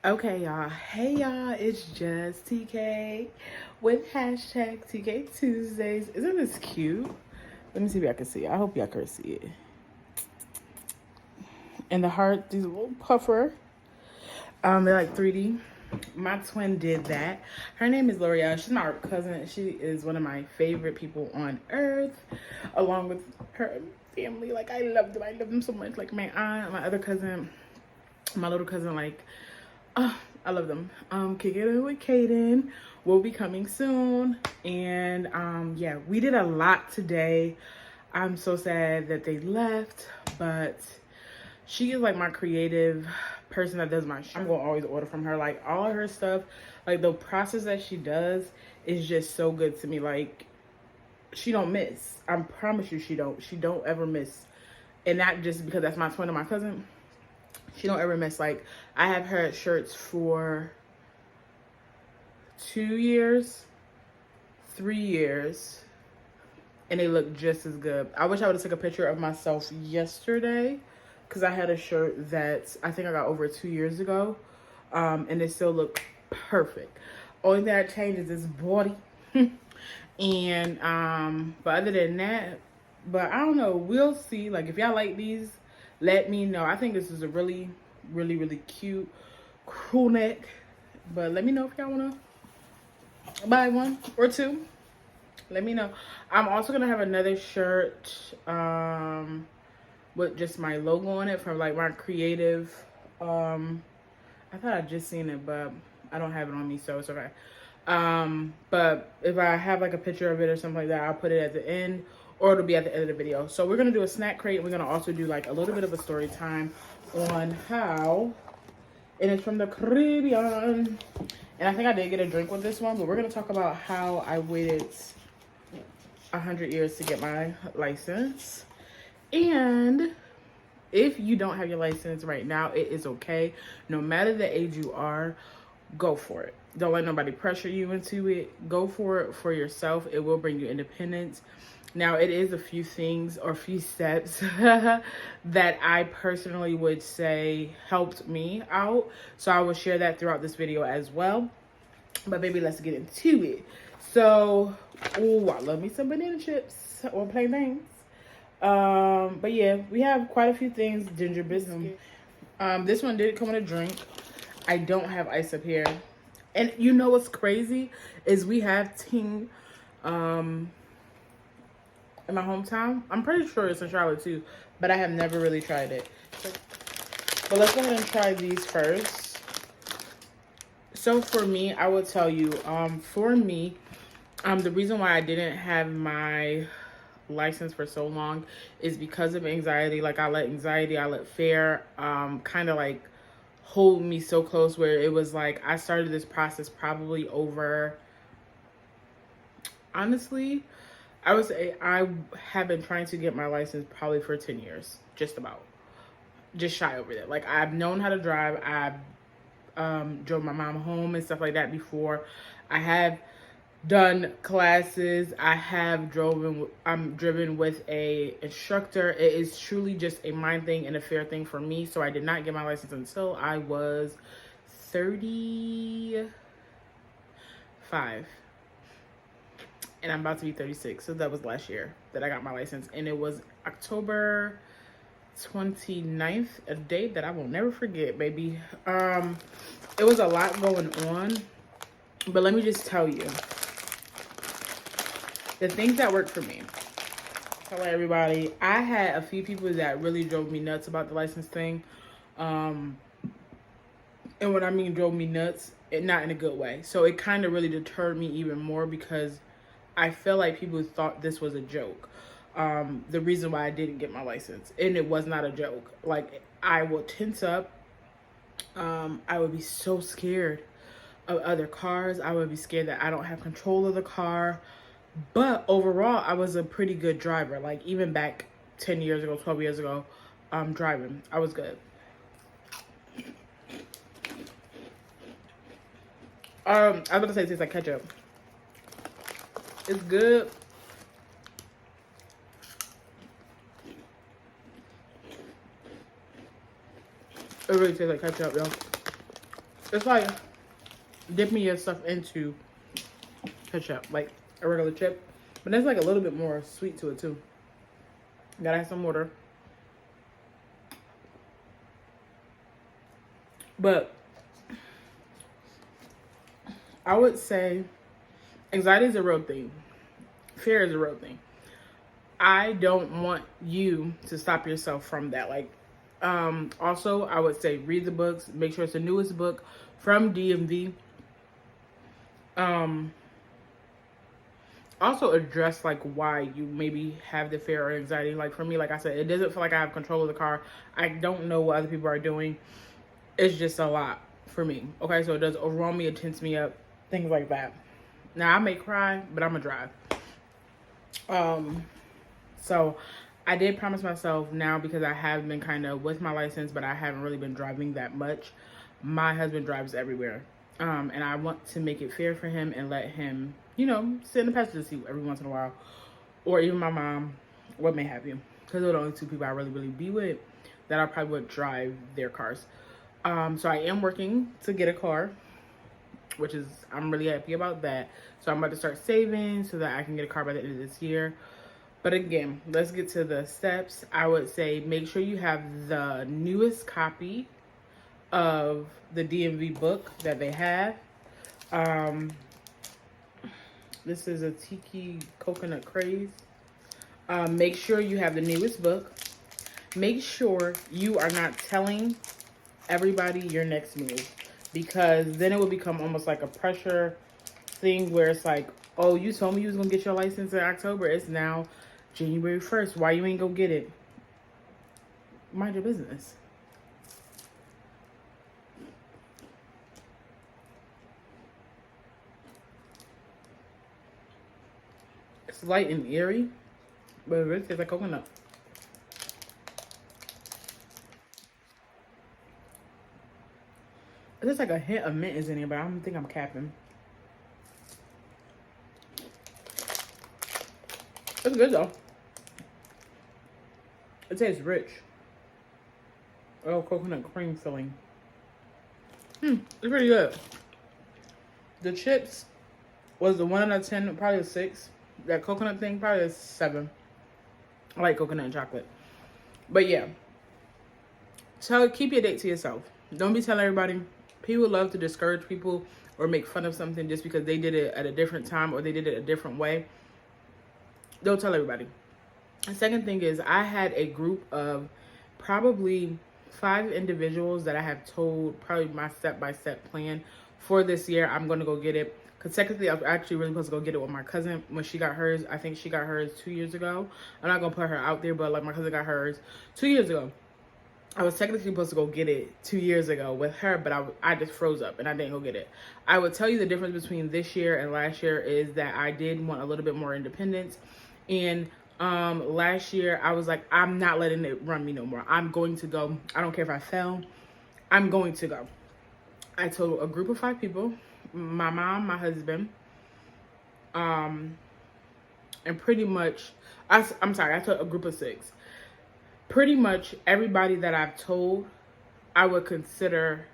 Okay, y'all. Hey, y'all. It's just TK with hashtag TK Tuesdays. Isn't this cute? Let me see if I can see it. I hope y'all can see it. And the heart, these little puffer. They're like 3D. My twin did that. Her name is L'Oreal. She's my cousin. She is one of my favorite people on earth, along with her family. Like, I love them. I love them so much. Like, my aunt, my other cousin, my little cousin, like, I love them. Kicking it with Kaden will be coming soon. And yeah, we did a lot today. I'm so sad that they left, but she is like my creative person that does my shit. I'm gonna always order from her. Like all of her stuff, like the process that she does is just so good to me. Like she don't miss. I promise you she don't ever miss. And not just because that's my twin and my cousin. She don't ever miss. Like I have her shirts for 2 years, 3 years, and they look just as good. I wish I would have took a picture of myself yesterday because I had a shirt that I think I got over 2 years ago, and it still looked perfect. Only thing that changes is body. And but other than that, but I don't know, we'll see. Like if y'all like these, let me know. I think this is a really cute crew neck, but let me know if y'all want to buy one or two. Let me know. I'm also gonna have another shirt with just my logo on it from like my creative. I thought I just seen it, but I don't have it on me, so it's okay. But if I have like a picture of it or something like that, I'll put it at the end, or it'll be at the end of the video. So we're gonna do a snack crate, and we're gonna also do like a little bit of a story time on how, and it's from the Caribbean. And I think I did get a drink with this one, but we're gonna talk about how I waited 100 years to get my license. And if you don't have your license right now, it is okay. No matter the age you are, go for it. Don't let nobody pressure you into it. Go for it for yourself. It will bring you independence. Now, it is a few things or a few steps that I personally would say helped me out. So I will share that throughout this video as well. But baby, let's get into it. So, oh, I love me some banana chips or plain things. But yeah, we have quite a few things. Ginger biscuit. This one did come with a drink. I don't have ice up here. And you know what's crazy is we have ting in my hometown. I'm pretty sure it's in Charlotte too, but I have never really tried it. But let's go ahead and try these first. So for me, I will tell you, the reason why I didn't have my license for so long is because of anxiety. Like I let fear kind of like hold me so close, where it was like I started this process probably over, honestly, I would say I have been trying to get my license probably for 10 years, just about. Just shy over that. Like I've known how to drive. I've drove my mom home and stuff like that before. I have done classes. I have driven with a instructor. It is truly just a mind thing and a fair thing for me. So I did not get my license until I was 35. And I'm about to be 36. So that was last year that I got my license. And it was October 29th, a date that I will never forget, baby. It was a lot going on. But let me just tell you, the things that worked for me. Hello, everybody. I had a few people that really drove me nuts about the license thing. And when I mean drove me nuts, not in a good way. So it kind of really deterred me even more because I feel like people thought this was a joke. The reason why I didn't get my license. And it was not a joke. Like, I would tense up. I would be so scared of other cars. I would be scared that I don't have control of the car. But overall, I was a pretty good driver. Like, even back 10 years ago, 12 years ago, driving, I was good. I was about to say it tastes like ketchup. It's good. It really tastes like ketchup, y'all. It's like dipping your stuff into ketchup, like a regular chip. But there's like a little bit more sweet to it too. Gotta have some water. But I would say anxiety is a real thing. Fear is a real thing. I don't want you to stop yourself from that. Like, also, I would say read the books. Make sure it's the newest book from DMV. Also address like why you maybe have the fear or anxiety. Like for me, like I said, it doesn't feel like I have control of the car. I don't know what other people are doing. It's just a lot for me. Okay, so it does overwhelm me, it tense me up, things like that. Now I may cry, but I'm gonna drive. So I did promise myself now, because I have been kind of with my license, but I haven't really been driving that much. My husband drives everywhere. And I want to make it fair for him and let him, you know, sit in the passenger seat every once in a while. Or even my mom, what may have you. Because they're the only two people I really be with that I probably would drive their cars. So I am working to get a car, which is, I'm really happy about that. So I'm about to start saving so that I can get a car by the end of this year. But again, let's get to the steps. I would say make sure you have the newest copy of the DMV book that they have. This is a Tiki Coconut Craze. Make sure you have the newest book. Make sure you are not telling everybody your next move, because then it will become almost like a pressure thing where it's like, oh, you told me you was gonna get your license in October. It's now January 1st. Why you ain't go get it? Mind your business. It's light and airy, but it really tastes like coconut. There's like a hint of mint is in here, but I don't think I'm capping. It's good though. It tastes rich. Oh, coconut cream filling. It's pretty good. The chips was the 1 out of 10, probably a 6. That coconut thing, probably a 7. I like coconut and chocolate. But yeah. So keep your date to yourself. Don't be telling everybody. People love to discourage people or make fun of something just because they did it at a different time or they did it a different way. Don't tell everybody. The second thing is, I had a group of probably 5 individuals that I have told probably my step-by-step plan for this year. I'm going to go get it. Because technically, I was actually really supposed to go get it with my cousin when she got hers. I think she got hers 2 years ago. I'm not going to put her out there, but like my cousin got hers 2 years ago. I was technically supposed to go get it 2 years ago with her, but I just froze up and I didn't go get it. I would tell you the difference between this year and last year is that I did want a little bit more independence. And last year I was like, I'm not letting it run me no more. I'm going to go. I don't care if I fail. I'm going to go. I told a group of 5 people, my mom, my husband, and pretty much, I'm sorry, I told a group of 6. Pretty much everybody that I've told, I would consider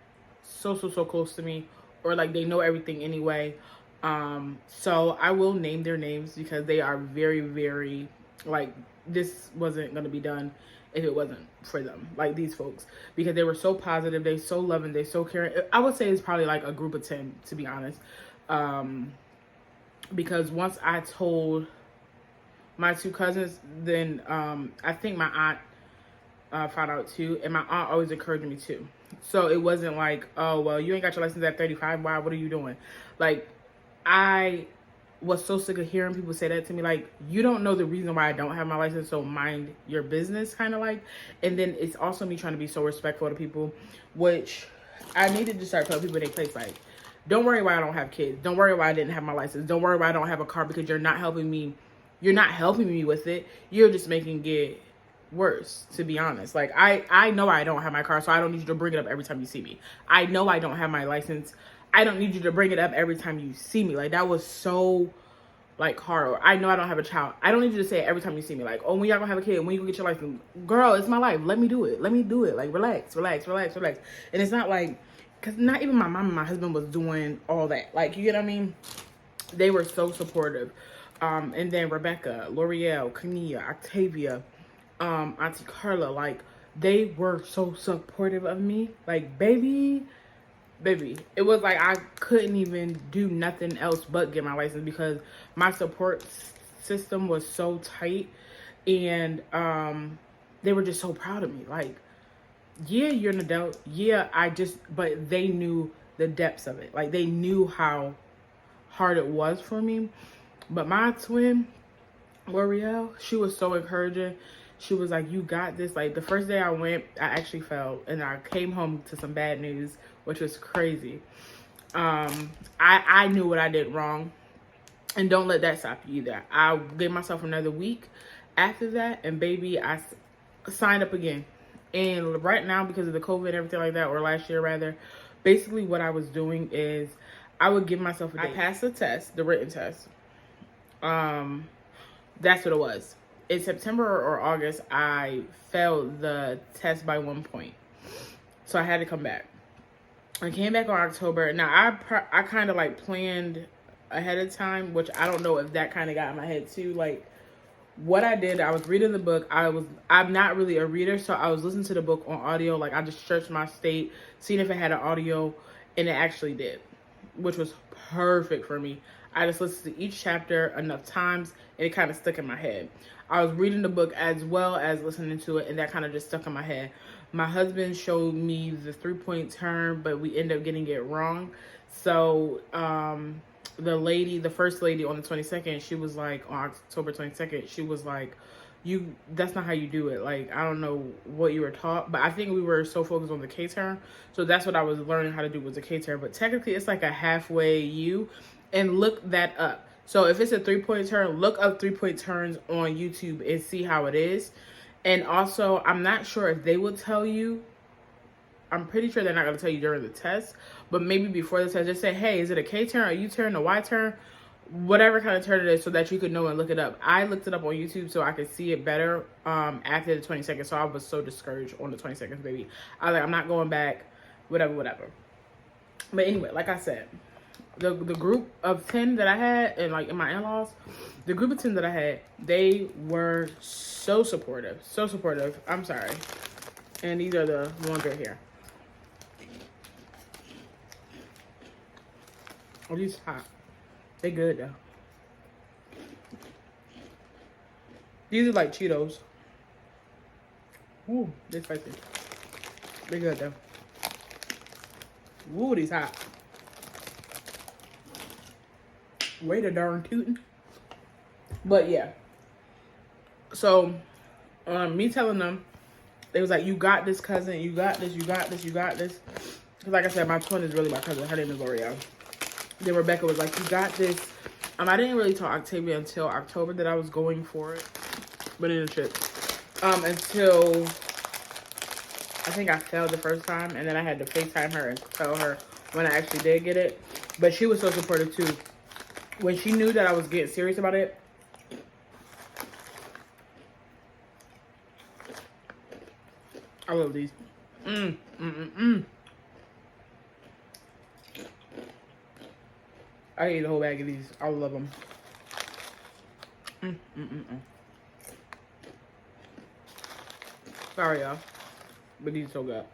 so close to me, or like they know everything anyway. So I will name their names because they are very, like, this wasn't going to be done if it wasn't for them, like these folks, because they were so positive, they so loving, they so caring. I would say it's probably like a group of 10, to be honest. Because once I told my 2 cousins, then I think my aunt found out too, and my aunt always encouraged me too. So it wasn't like, oh, well, you ain't got your license at 35. Why? What are you doing? Like, I was so sick of hearing people say that to me. Like, you don't know the reason why I don't have my license, so mind your business, kind of like. And then it's also me trying to be so respectful to people, which I needed to start telling people in their place. Like, don't worry why I don't have kids. Don't worry why I didn't have my license. Don't worry why I don't have a car, because you're not helping me. You're not helping me with it. You're just making it worse, to be honest. Like, I know I don't have my car, so I don't need you to bring it up every time you see me. I know I don't have my license. I don't need you to bring it up every time you see me. Like, that was so, like, hard. I know I don't have a child. I don't need you to say it every time you see me. Like, oh, when y'all gonna have a kid? When you gonna get your license? Girl, it's my life. Let me do it. Let me do it. Like, relax. And it's not like because not even my mom and my husband was doing all that. Like, you get what I mean? They were so supportive. And then Rebecca, L'Oreal, Kania, Octavia, Auntie Carla, like, they were so supportive of me. Like, baby, it was like I couldn't even do nothing else but get my license, because my support system was so tight. And they were just so proud of me. Like, yeah, you're an adult. Yeah, but they knew the depths of it. Like, they knew how hard it was for me. But my twin, L'Oreal, she was so encouraging. She was like, you got this. Like, the first day I went, I actually fell, and I came home to some bad news, which was crazy. I knew what I did wrong, and don't let that stop you either. I gave myself another week after that, and baby, I signed up again. And right now, because of the COVID and everything like that, or last year rather, basically what I was doing is I would give myself a day. I passed the test, the written test. That's what it was. In September or August, I failed the test by 1 point. So I had to come back. I came back on October. Now, I kind of like planned ahead of time, which I don't know if that kind of got in my head too. Like, what I did, I was reading the book. I'm not really a reader, so I was listening to the book on audio. Like, I just searched my state, seeing if it had an audio, and it actually did, which was perfect for me. I just listened to each chapter enough times, and it kind of stuck in my head. I was reading the book as well as listening to it, and that kind of just stuck in my head. My husband showed me the 3-point turn, but we ended up getting it wrong. So, the first lady on the 22nd, she was like, on October 22nd, she was like, that's not how you do it. Like, I don't know what you were taught, but I think we were so focused on the K turn. So that's what I was learning how to do, was the K turn. But technically, it's like a halfway U, and look that up. So if it's a 3-point turn, look up 3-point turns on YouTube and see how it is. And also, I'm not sure if they will tell you. I'm pretty sure they're not going to tell you during the test, but maybe before the test, just say, hey, is it a K turn, a U turn, a Y turn, whatever kind of turn it is, so that you could know and look it up. I looked it up on YouTube so I could see it better after the 22nd, so I was so discouraged on the 22nd, baby. I was like, I'm not going back, whatever. But anyway, like I said, the group of 10 that I had, and like in my in-laws, the group of 10 that I had, they were so supportive. I'm sorry. And these are the ones right here. Oh, these hot. They good though. These are like Cheetos. Ooh, they're spicy. They good though. Ooh, these hot. Way to darn tootin'. But yeah. So, me telling them, they was like, you got this, cousin. You got this. Because like I said, my twin is really my cousin. Her name is L'Oreal. Then Rebecca was like, you got this. I didn't really tell Octavia until October that I was going for it. But in the trip. Until I think I failed the first time. And then I had to FaceTime her and tell her when I actually did get it. But she was so supportive too. When she knew that I was getting serious about it. I love these. I ate the whole bag of these. I love them. Sorry, y'all. But these are so good.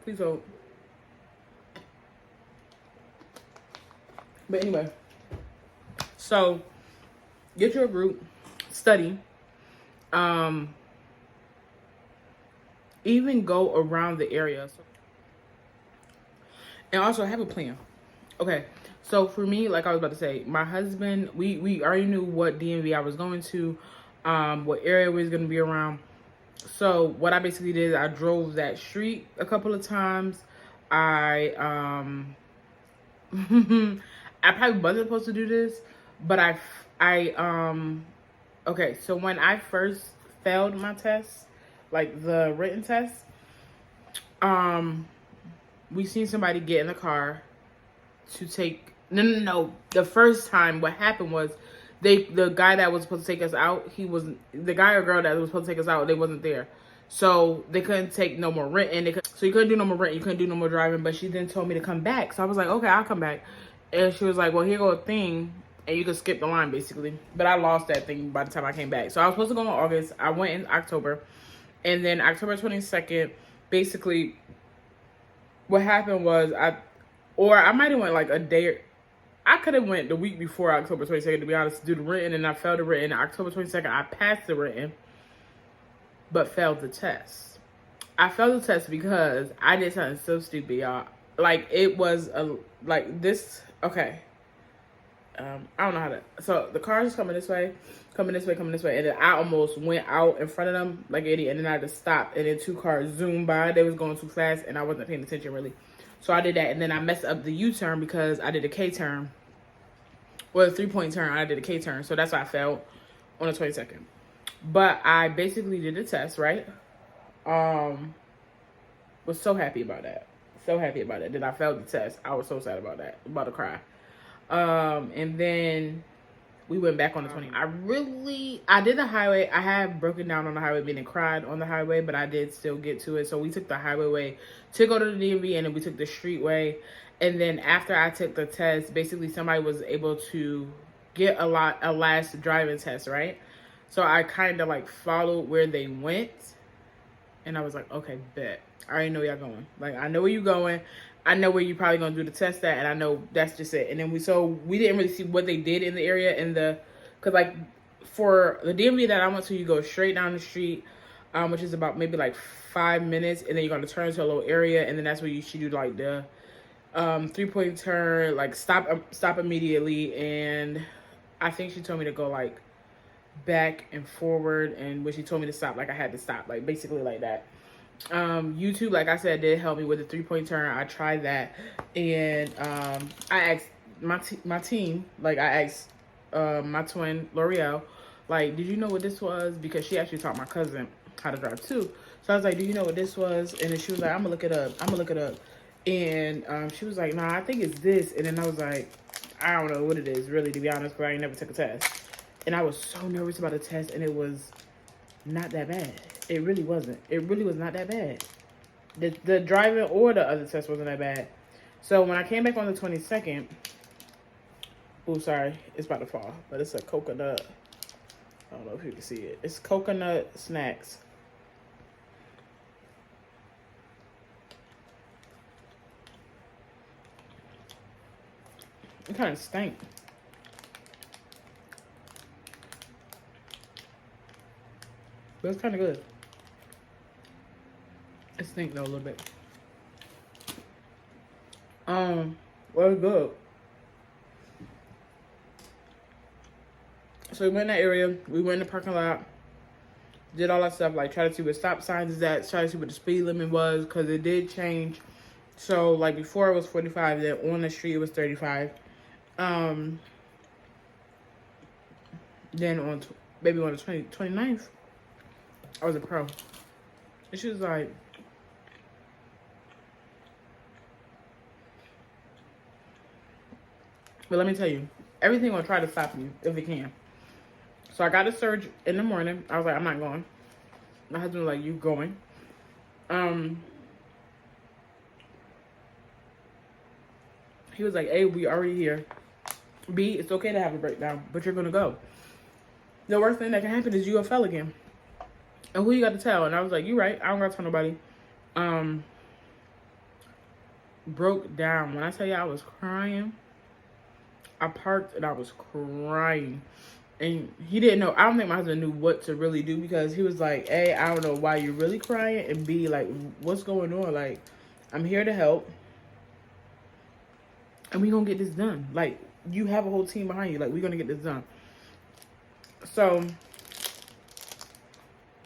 Please hold. But anyway, so get your group, study, even go around the area, and also have a plan. Okay, so for me, like I was about to say, my husband, we already knew what DMV I was going to, what area we was going to be around. So what I basically did, I drove that street a couple of times. I probably wasn't supposed to do this, but okay, so when I first failed my test, like the written test, we seen somebody get in the car to take No. The first time, what happened was, the guy that was supposed to take us out, the guy or girl that was supposed to take us out, they wasn't there. So they couldn't take no more renting. So you couldn't do no more rent. You couldn't do no more driving. But she then told me to come back. So I was like, okay, I'll come back. And she was like, well, here go a thing. And you can skip the line, basically. But I lost that thing by the time I came back. So I was supposed to go in August. I went in October. And then October 22nd, basically, what happened was I might have went like a day. I could have went the week before October 22nd, to be honest, to do the written. And I failed the written. October 22nd, I passed the written, but failed the test. I failed the test because I did something so stupid, y'all. Like, it was okay. I don't know how to. So the cars was coming this way. And then I almost went out in front of them like an idiot. And then I had to stop. And then 2 cars zoomed by. They was going too fast. And I wasn't paying attention, really. So I did that. And then I messed up the U-turn because I did a K-turn. Or the 3-point turn. I did a K-turn. So that's why I failed on the 22nd. But I basically did the test, right? Was so happy about that. Then I failed the test. I was so sad about that. About to cry. And then we went back on the 20th. I did the highway. I had broken down on the highway, meaning cried on the highway, but I did still get to it. So we took the highway way to go to the DMV, and then we took the street way. And then after I took the test, basically somebody was able to get a last driving test, right? So I kind of like followed where they went, and I was like, okay, bet. I already know y'all going. Like, I know where you going. I know where you probably gonna do the test at, and I know that's just it. And then we didn't really see what they did in the area cause like for the DMV that I went to, you go straight down the street, which is about maybe like 5 minutes, and then you're gonna turn into a little area, and then that's where you should do like the 3-point turn, like stop immediately. And I think she told me to go like back and forward, and when she told me to stop, like I had to stop, like basically like that. YouTube, like I said, did help me with the 3-point turn. I tried that, and I asked my team, like I asked my twin L'Oreal, like, did you know what this was? Because she actually taught my cousin how to drive too. So I was like, do you know what this was? And then she was like, I'm gonna look it up. And she was like, nah, I think it's this. And then I was like, I don't know what it is, really, to be honest, because I ain't never took a test. And I was so nervous about the test, and it was not that bad. It really wasn't. It really was not that bad. The driving or the other test wasn't that bad. So when I came back on the 22nd, oh, sorry, it's about to fall, but it's a coconut. I don't know if you can see it. It's coconut snacks. It kind of stank. But it's kind of good. It stink though a little bit. Well, it's good. So we went in that area. We went in the parking lot. Did all that stuff. Like, try to see what stop signs is at. Try to see what the speed limit was. Because it did change. So, like, before it was 45. Then on the street it was 35. Then on maybe on the 29th, I was a pro. And she was like, but let me tell you, everything will try to stop you if it can. So I got a surge in the morning. I was like, I'm not going. My husband was like, you going? He was like, A, we already here. B, it's okay to have a breakdown, but you're gonna go. The worst thing that can happen is you fell again. And who you got to tell? And I was like, you right. I don't got to tell nobody. Broke down. When I tell you I was crying, I parked and I was crying. And he didn't know. I don't think my husband knew what to really do, because he was like, A, I don't know why you're really crying. And B, like, what's going on? Like, I'm here to help. And we gonna get this done. Like, you have a whole team behind you. Like, we're gonna get this done. So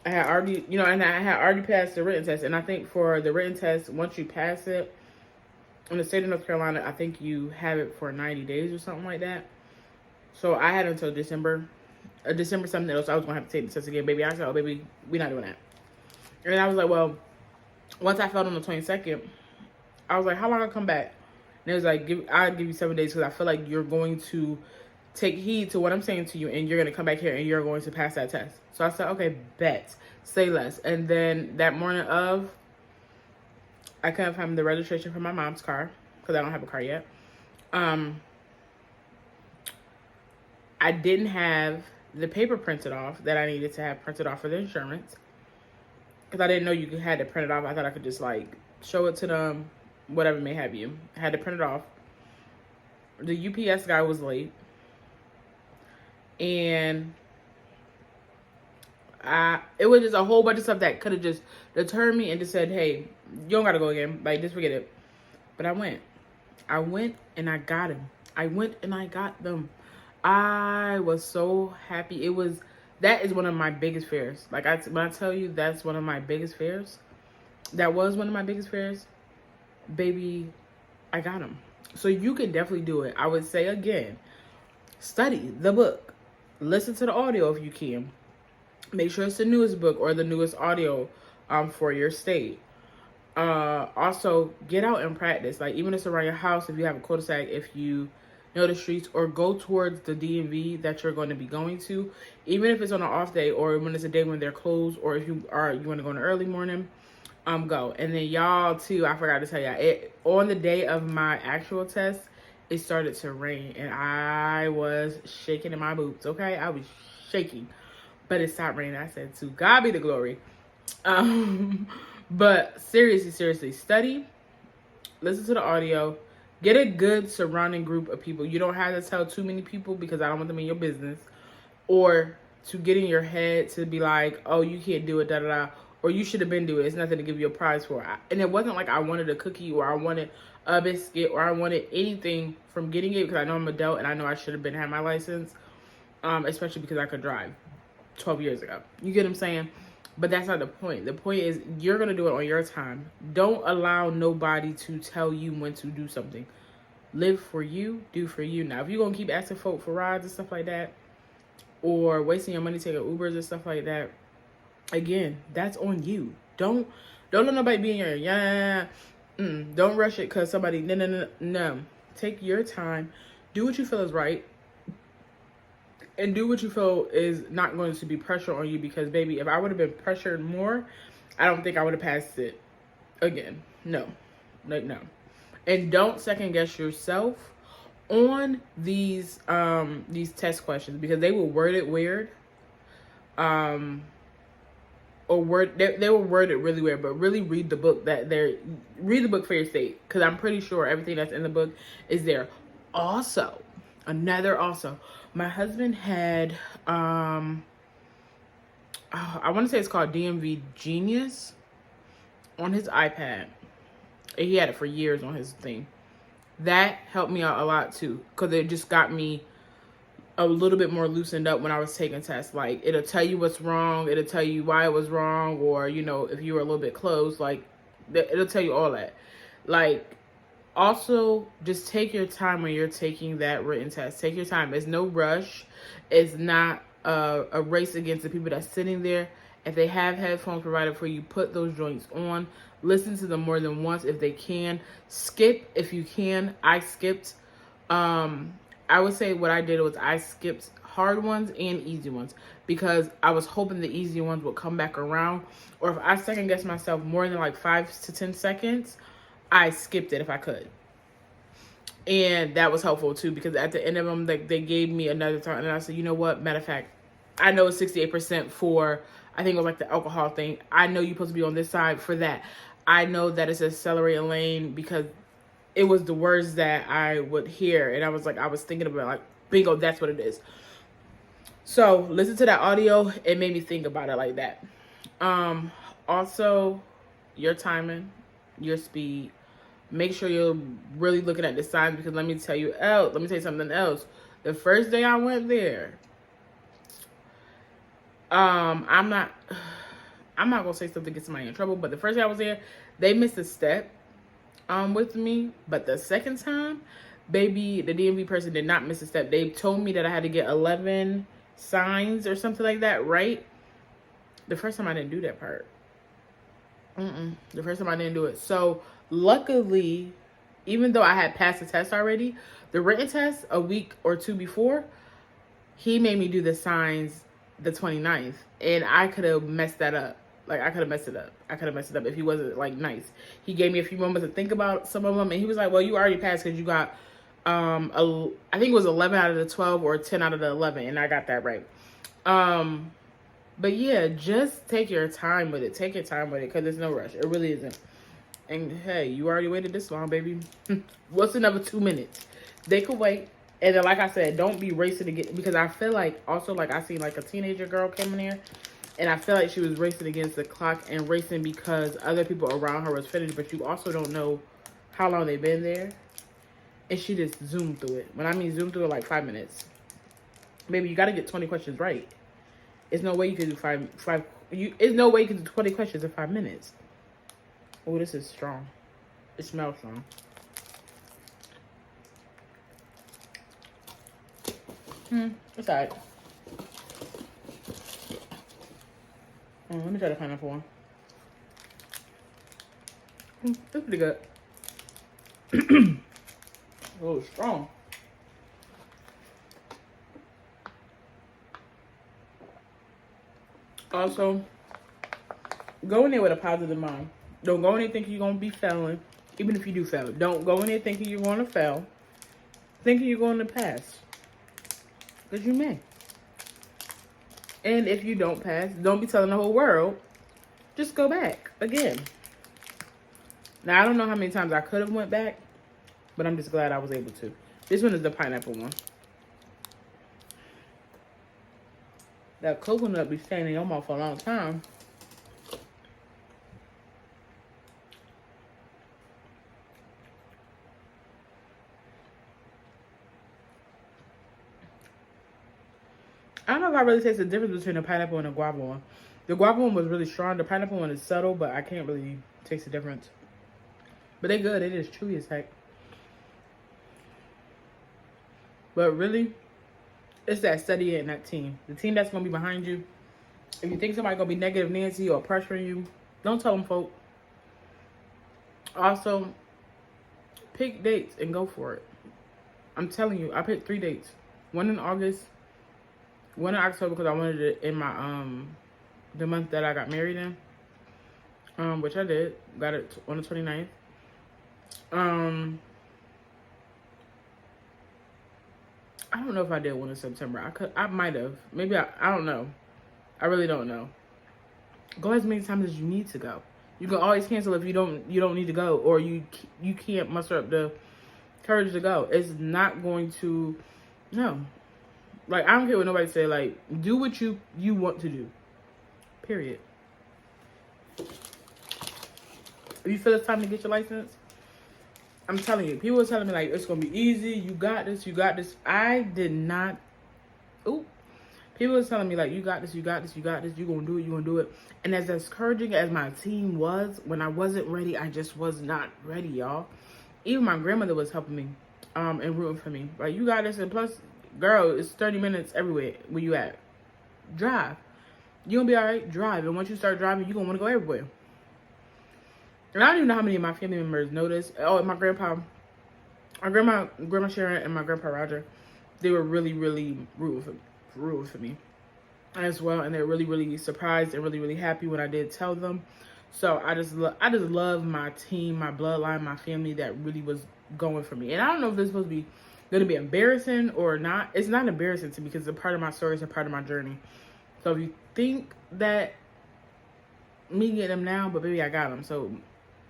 I had already, and I had already passed the written test. And I think for the written test, once you pass it, in the state of North Carolina, I think you have it for 90 days or something like that. So I had until December something else. I was going to have to take the test again, baby. I said, oh, baby, we're not doing that. And I was like, well, once I felt on the 22nd, I was like, how long I'll come back? And it was like, I'll give you 7 days because I feel like you're going to take heed to what I'm saying to you, and you're going to come back here and you're going to pass that test. So I said, okay, bet, say less. And then that morning of, I couldn't find the registration for my mom's car because I don't have a car yet. I didn't have the paper printed off that I needed to have printed off for the insurance because I didn't know you had to print it off. I thought I could just like show it to them, whatever may have you. I had to print it off. The UPS guy was late, and it was just a whole bunch of stuff that could have just deterred me and just said, hey, you don't gotta go again, like just forget it. But I went and I got him. I went and I got them. I was so happy. That is one of my biggest fears. Like when I tell you that's one of my biggest fears, that was one of my biggest fears, baby, I got them. So you can definitely do it. I would say again, study the book, listen to the audio if you can. Make sure it's the newest book or the newest audio for your state. Also, get out and practice. Like even if it's around your house, if you have a cul-de-sac, if you know the streets, or go towards the DMV that you're going to be going to, even if it's on an off day or when it's a day when they're closed, or if you want to go in the early morning, go. And then y'all too, I forgot to tell y'all, on the day of my actual test, it started to rain and I was shaking in my boots. Okay, I was shaking, but it stopped raining. I said, to God be the glory. But seriously, study, listen to the audio, get a good surrounding group of people. You don't have to tell too many people because I don't want them in your business, or to get in your head to be like, oh, you can't do it, da-da-da, or you should have been doing it. It's nothing to give you a prize for. And it wasn't like I wanted a cookie or I wanted a biscuit or I wanted anything from getting it, because I know I'm an adult and I know I should have had my license, especially because I could drive 12 years ago. You get what I'm saying? But that's not the point. The point is you're going to do it on your time. Don't allow nobody to tell you when to do something. Live for you, do for you. Now, if you're going to keep asking folk for rides and stuff like that, or wasting your money taking Ubers and stuff like that, again, that's on you. Don't let nobody be in your, don't rush it because somebody, no. Take your time. Do what you feel is right. And do what you feel is not going to be pressure on you, because, baby, if I would have been pressured more, I don't think I would have passed it again. No. And don't second guess yourself on these test questions, because they will word it weird. They will word it really weird, but really read the book read the book for your state, because I'm pretty sure everything that's in the book is there. Also, my husband had, I want to say it's called DMV Genius on his iPad. And he had it for years on his thing. That helped me out a lot too, because it just got me a little bit more loosened up when I was taking tests. Like, it'll tell you what's wrong. It'll tell you why it was wrong, or, if you were a little bit close, like, it'll tell you all that. Like, also, just take your time when you're taking that written test. Take your time. It's no rush. It's not a race against the people that's sitting there. If they have headphones provided for you, put those joints on. Listen to them more than once if they can. Skip if you can. I skipped. I would say what I did was I skipped hard ones and easy ones, because I was hoping the easy ones would come back around. Or if I second guessed myself more than like 5 to 10 seconds, I skipped it if I could. And that was helpful too, because at the end of them, they gave me another time, and I said, you know what, matter of fact, I know it's 68% for, I think it was like the alcohol thing. I know you're supposed to be on this side for that. I know that it's accelerated lane, because it was the words that I would hear, and I was thinking about, like, bingo, that's what it is. So listen to that audio. It made me think about it like that. Also, your timing, your speed. Make sure you're really looking at the signs, because let me tell you something else. The first day I went there, I'm not gonna say something to get somebody in trouble, but the first day I was there, they missed a step with me. But the second time, baby, the DMV person did not miss a step. They told me that I had to get 11 signs or something like that, right? The first time I didn't do that part. The first time I didn't do it. So luckily, even though I had passed the test already, the written test a week or two before, he made me do the signs the 29th, and I could have messed that up. Like, I could have messed it up. I could have messed it up if he wasn't, like, nice. He gave me a few moments to think about some of them, and he was like, well, you already passed because you got, I think it was 11 out of the 12 or 10 out of the 11, and I got that right. But yeah, just take your time with it. Take your time with it, because there's no rush. It really isn't. And hey, you already waited this long, baby. What's another 2 minutes? They could wait. And then, like I said, don't be racing to get, because I feel like, also, like, I seen, like, a teenager girl came in here, and I feel like she was racing against the clock and racing because other people around her was finished, but you also don't know how long they've been there. And she just zoomed through it. When I mean zoomed through it, like 5 minutes. Baby, you got to get 20 questions right. There's no way you can do there's no way you can do 20 questions in 5 minutes. Oh, this is strong. It smells strong. It's alright. Let me try the pineapple one. It's pretty good. Oh, it's strong. Also, go in there with a positive mind. Don't go in there thinking you're going to be failing, even if you do fail. Don't go in there thinking you're going to fail, thinking you're going to pass. Because you may. And if you don't pass, don't be telling the whole world. Just go back again. Now, I don't know how many times I could have went back, but I'm just glad I was able to. This one is the pineapple one. That coconut be staying in your mouth for a long time. I don't know if I really taste the difference between the pineapple and the guava one. The guava one was really strong. The pineapple one is subtle, but I can't really taste the difference. But they good. It is chewy as heck. But really, it's that study and that team. The team that's going to be behind you. If you think somebody's going to be negative Nancy or pressuring you, don't tell them, folk. Also, pick dates and go for it. I'm telling you, I picked 3 dates. One in August. One in October because I wanted it in my, the month that I got married in. Which I did. Got it on the 29th. I don't know if I did one in September. I might have. Maybe I don't know. I really don't know. Go as many times as you need to go. You can always cancel if you don't need to go, or you can't muster up the courage to go. It's not going to, no. Like, I don't care what nobody say. Like, do what you want to do. Period. If you feel it's time to get your license, I'm telling you, people are telling me, like, it's going to be easy. You got this. You got this. I did not. Ooh. People are telling me, like, you got this. You got this. You got this. You're going to do it. You're going to do it. And as encouraging as my team was, when I wasn't ready, I just was not ready, y'all. Even my grandmother was helping me and rooting for me. Like, you got this. And plus, girl, it's 30 minutes everywhere where you at. Drive. You're going to be all right. Drive. And once you start driving, you're going to want to go everywhere. And I don't even know how many of my family members know this. Oh, and my grandma Sharon and my grandpa Roger, they were really, really rooting for me as well. And they're really, really surprised and really, really happy when I did tell them. So I just love my team, my bloodline, my family that really was going for me. And I don't know if this is supposed to be going to be embarrassing or not. It's not embarrassing to me because it's a part of my story. It's a part of my journey. So if you think that me getting them now, but baby, I got them. So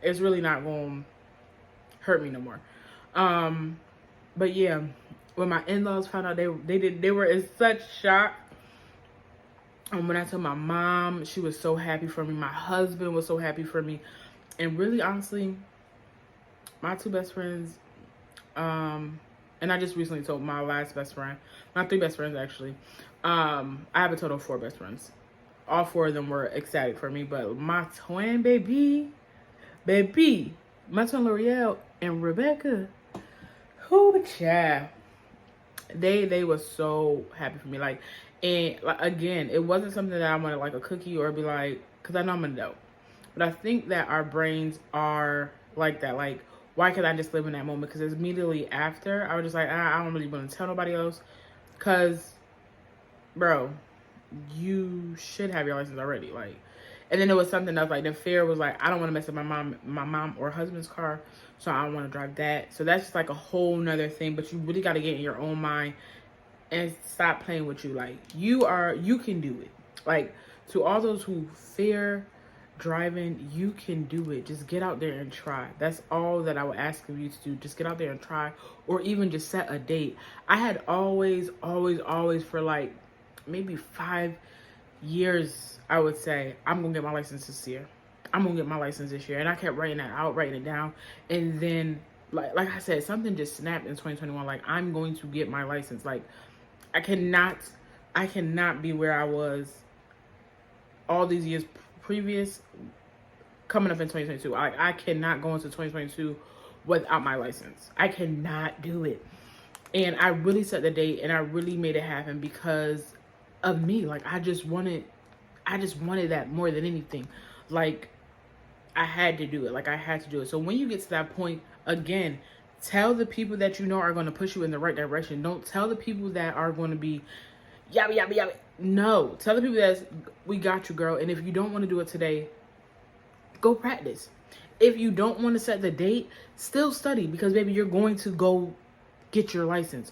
it's really not going to hurt me no more. But yeah, when my in-laws found out, they were in such shock. When I told my mom, she was so happy for me. My husband was so happy for me. And really, honestly, my 2 best friends, and I just recently told my last best friend, my 3 best friends actually, I have a total of 4 best friends. All 4 of them were ecstatic for me, but my twin baby, my twin L'Oreal and Rebecca, who child, they were so happy for me. Like, and like, again, it wasn't something that I wanted like a cookie or be like, because I know I'm an adult, but I think that our brains are like that. Like, why can't I just live in that moment? Because immediately after, I was just like, I don't really want to tell nobody else. Because, bro, you should have your license already. Like, and then there was something else. Like, the fear was like, I don't want to mess up my mom or husband's car. So I don't want to drive that. So that's just like a whole nother thing. But you really got to get in your own mind and stop playing with you. Like, you can do it. Like, to all those who fear driving, you can do it. Just get out there and try. That's all that I would ask of you to do. Just get out there and try, or even just set a date. I had always for like maybe 5 years, I would say, I'm gonna get my license this year. I'm gonna get my license this year. And I kept writing that out, writing it down. And then like I said, something just snapped in 2021. Like, I'm going to get my license. Like, I cannot be where I was all these years previous, coming up in 2022. I cannot go into 2022 without my license. I cannot do it. And I really set the date, and I really made it happen because of me. Like, I just wanted that more than anything. Like, I had to do it. Like, I had to do it. So when you get to that point, again, tell the people that you know are going to push you in the right direction. Don't tell the people that are going to be yabba yabba yabba. No, tell the people that we got you, girl. And if you don't want to do it today, go practice. If you don't want to set the date, still study, because baby, you're going to go get your license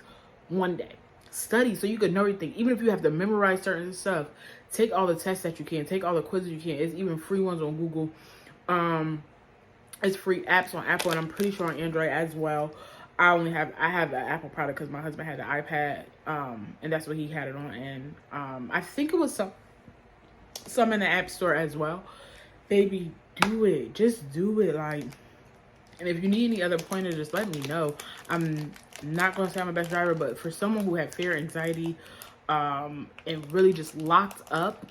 one day. Study so you can know everything. Even if you have to memorize certain stuff, take all the tests that you can, take all the quizzes you can. It's even free ones on Google. It's free apps on Apple, and I'm pretty sure on Android as well. I have the Apple product because my husband had the iPad, and that's what he had it on. And I think it was some in the App Store as well. Baby, do it. Just do it. Like, and if you need any other pointers, just let me know. I'm not gonna say I'm a best driver, but for someone who had fear, anxiety, and really just locked up,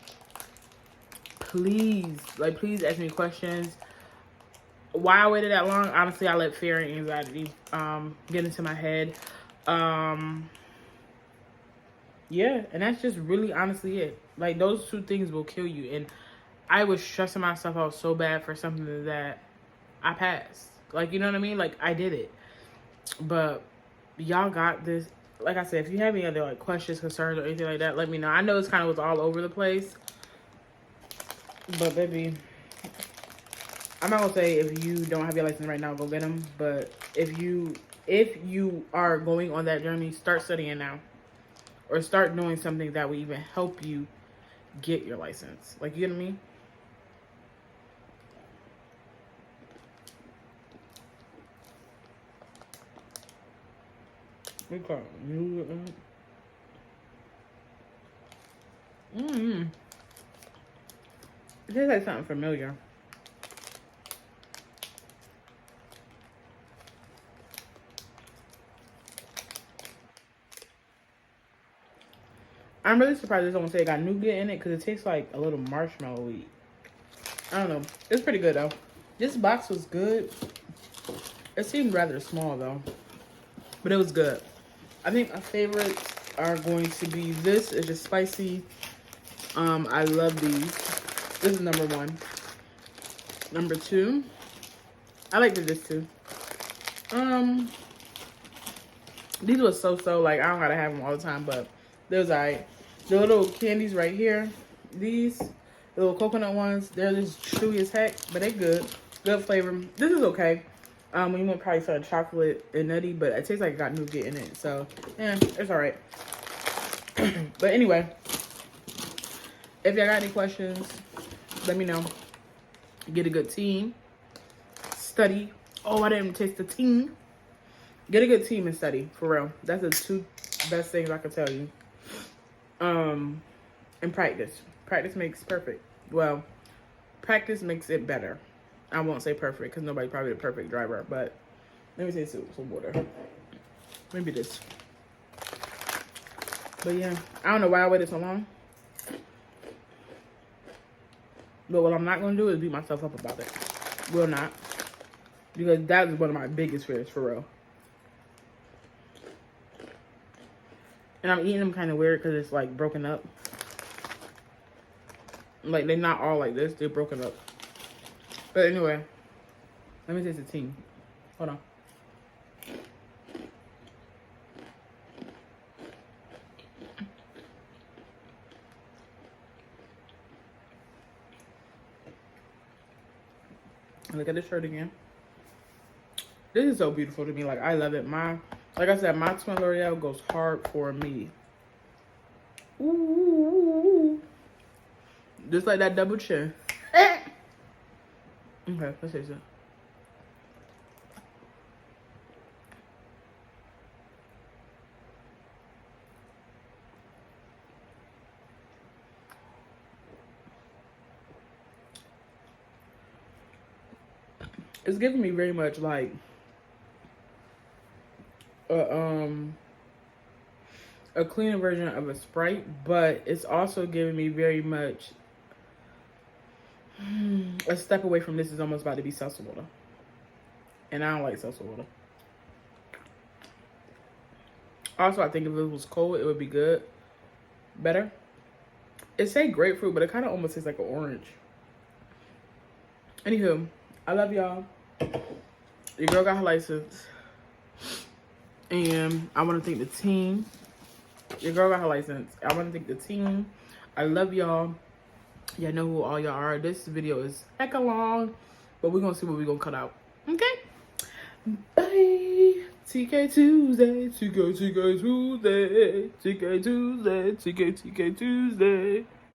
please ask me questions. Why I waited that long, honestly, I let fear and anxiety get into my head. Yeah, and that's just really honestly it. Like, those two things will kill you. And I was stressing myself out so bad for something that I passed. Like, you know what I mean? Like, I did it. But y'all got this. Like I said, if you have any other like questions, concerns, or anything like that, let me know. I know it's kind of was all over the place, but baby, I'm not gonna say if you don't have your license right now, go get them. But if you are going on that journey, start studying now, or start doing something that will even help you get your license. Like, you know what I mean? Okay. It tastes like something familiar. I'm really surprised this don't say it got nougat in it, because it tastes like a little marshmallowy. I don't know. It's pretty good though. This box was good. It seemed rather small though, but it was good. I think my favorites are going to be, this is just spicy. I love these. This is number 1. Number 2, I like this too. These were so like, I don't gotta have them all the time, but there's alright. The little candies right here, these the little coconut ones, they're just chewy as heck, but they're good. Good flavor. This is okay. You want probably some chocolate and nutty, but it tastes like it got nougat in it, so yeah, it's alright. But anyway, if y'all got any questions, let me know. Get a good team. Study. Oh, I didn't taste the team. Get a good team and study, for real. That's the 2 best things I can tell you. And practice. Practice makes perfect. Well, practice makes it better. I won't say perfect, because nobody's probably the perfect driver, but let me take some water. Maybe this. But yeah, I don't know why I waited so long. But what I'm not going to do is beat myself up about it. Will not. Because that is one of my biggest fears, for real. And I'm eating them kind of weird because it's like broken up. Like, they're not all like this. They're broken up. But anyway, let me taste the tea. Hold on. Look at this shirt again. This is so beautiful to me. Like, I love it. Like I said, my twin L'Oreal goes hard for me. Ooh. Just like that double chin. Okay, let's taste it. It's giving me very much like a cleaner version of a Sprite, but it's also giving me very much a step away from this is almost about to be seltzer water. And I don't like seltzer water. Also, I think if it was cold, it would be good. Better. It say grapefruit, but it kind of almost tastes like an orange. Anywho, I love y'all. Your girl got her license. And I want to thank the team. Your girl got her license. I want to thank the team. I love y'all. Y'all know who all y'all are. This video is hecka long, but we're going to see what we're going to cut out. Okay? Bye. TK Tuesday. TK Tuesday. TK Tuesday. TK Tuesday.